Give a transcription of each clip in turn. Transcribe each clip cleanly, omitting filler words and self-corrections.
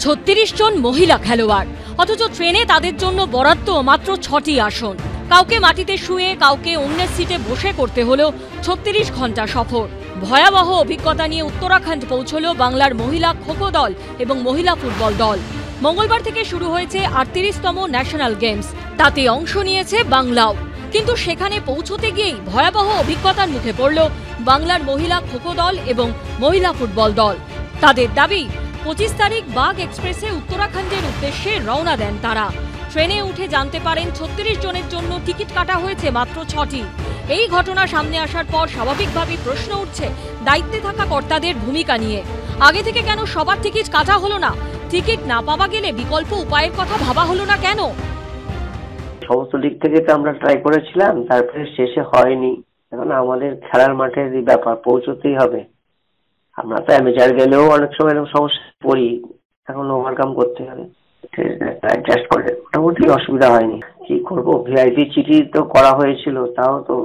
36 জন মহিলা খেলোয়াড়, অথচ ট্রেনে তাদের জন্য বরাদ্দ মাত্র 6টি আসন। কাউকে মাটিতে শুয়ে, কাউকে অন্যের সিটে বসে করতে হলো 36 ঘন্টা সফর। ভয়াবহ অভিজ্ঞতা নিয়ে উত্তরাখণ্ড পৌঁছল বাংলার মহিলা খোখো দল এবং মহিলা ফুটবল দল। মঙ্গলবার থেকে শুরু হয়েছে 38তম ন্যাশনাল গেমস। তাতে অংশ নিয়েছে বাংলাও। কিন্তু সেখানে পৌঁছতে গিয়েই ভয়াবহ অভিজ্ঞতার মুখে পড়ল বাংলার মহিলা খোখো দল এবং মহিলা ফুটবল দল। তাদের দাবি, 25 তারিখ বাঘ এক্সপ্রেসে উত্তরাখণ্ডের উদ্দেশ্যে রওনা দেন তারা। ট্রেনে উঠে জানতে পারেন 36 জনের জন্য টিকিট কাটা হয়েছে মাত্র 6টি। এই ঘটনা সামনে আসার পর স্বাভাবিকভাবেই প্রশ্ন উঠছে দায়িত্বে থাকা কর্তাদের ভূমিকা নিয়ে। আগে থেকে কেন সবার টিকিট কাটা হলো না? টিকিট না পাওয়া গেলে বিকল্প উপায়ের কথা ভাবা হলো না কেন? সমস্ত দিক থেকে তো আমরা ট্রাই করেছিলাম, তারপরে শেষে হয়নি। এখন আমাদের খেলার মাঠের ব্যাপার, পৌঁছতেই হবে। আমরা তো অ্যামেচার গেলেও অনেক সময় এরকম সমস্যা পড়ি, এখন ওভারকাম করতে হবে। অ্যাডজাস্ট করে মোটামুটি অসুবিধা হয়নি। কি করবো, ভিআইপি চিঠি তো করা হয়েছিল, তাও তো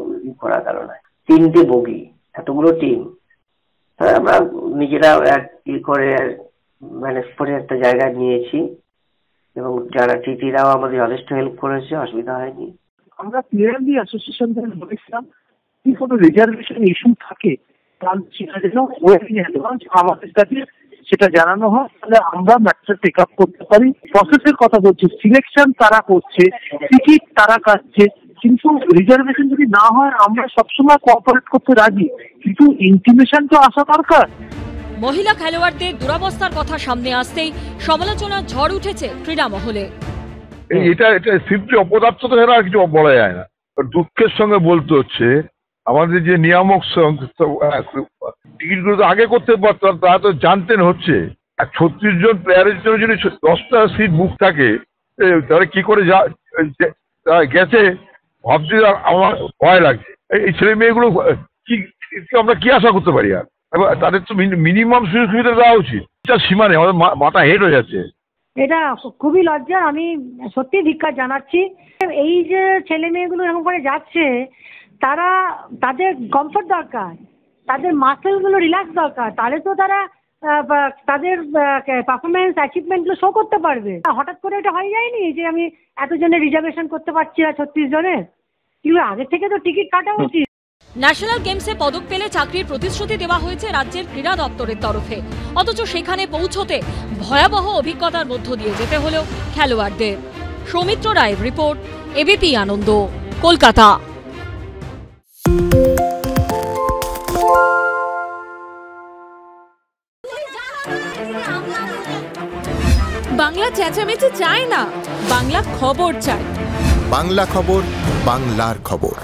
করা গেল না। 3টে বগি, এতগুলো টিম, আমরা নিজেরা করে ম্যানেজ করে একটা জায়গায় নিয়েছি এবং যারা টিটিরাও আমাদের যথেষ্ট হেল্প করেছে, অসুবিধা হয়নি। আমরা ক্লিয়ারলি অ্যাসোসিয়েশন থেকে বলেছিলাম কি কোনো রিজার্ভেশন ইস্যু থাকে তাহলে সেটা যেন আমাদের কাছে সেটা জানানো হয়, তাহলে আমরা ম্যাচটা টেক আপ করতে পারি। প্রসেসের কথা বলছি, সিলেকশন তারা করছে, টিকিট তারা কাটছে, কিন্তু রিজার্ভেশন যদি না হয় আমরা সবসময় কোঅপারেট করতে রাজি, কিন্তু ইন্টিমেশন তো আসা দরকার। মহিলা খেলোয়াড়দের দুরবস্থার কথা সামনে আসতেই সমালোচনার ঝড় উঠেছে ক্রীড়া মহলে। এটা সিম্পলি অপদার্থ তো আর কিছু বলা যায় না। দুঃখের সঙ্গে বলতে হচ্ছে আমাদের যে নিয়ামক টিকিটগুলো তো আগে করতে পারতাম, তারা তো জানতেন হচ্ছে। আর 36 জন প্লেয়ারের জন্য যদি 10টা সিট বুক থাকে, তারা কি করে গেছে ভাবছি, আমার ভয় লাগছে। এই ছেলে মেয়েগুলো কি আমরা কি আশা করতে পারি? আর তাদের তো মিনিমাম সুযোগ সুবিধা দেওয়া উচিত। এটা সীমা নেই, আমাদের মাথা হেড হয়ে যাচ্ছে। এটা খুবই লজ্জা, আমি সত্যি ধিক্কার জানাচ্ছি। এই যে ছেলে মেয়েগুলো এরকম করে যাচ্ছে, তাদের কমফোর্ট দরকার, তাদের মাসেলগুলো রিল্যাক্স দরকার, তাহলে তো তারা তাদের পারফরমেন্স অ্যাচিভমেন্টগুলো শো করতে পারবে। হঠাৎ করে এটা হয়ে যায়নি যে আমি এতজনের রিজার্ভেশন করতে পারছি না 36 জনের, কিন্তু আগে থেকে তো টিকিট কাটা উচিত। ন্যাশনাল গেমসে পদক পেলে চাকরির প্রতিশ্রুতি দেওয়া হয়েছে রাজ্যের ক্রীড়া দপ্তরের তরফে, অথচ সেখানে পৌঁছতে ভয়াবহ অভিজ্ঞতার মধ্য দিয়ে যেতে হলো খেলোয়াড়দের। সৌমিত্র রায়ের রিপোর্ট, এবিপি আনন্দ, কলকাতা। বাংলা চেঁচামেচি চায় না, বাংলা খবর চায়। বাংলা খবর, বাংলার খবর।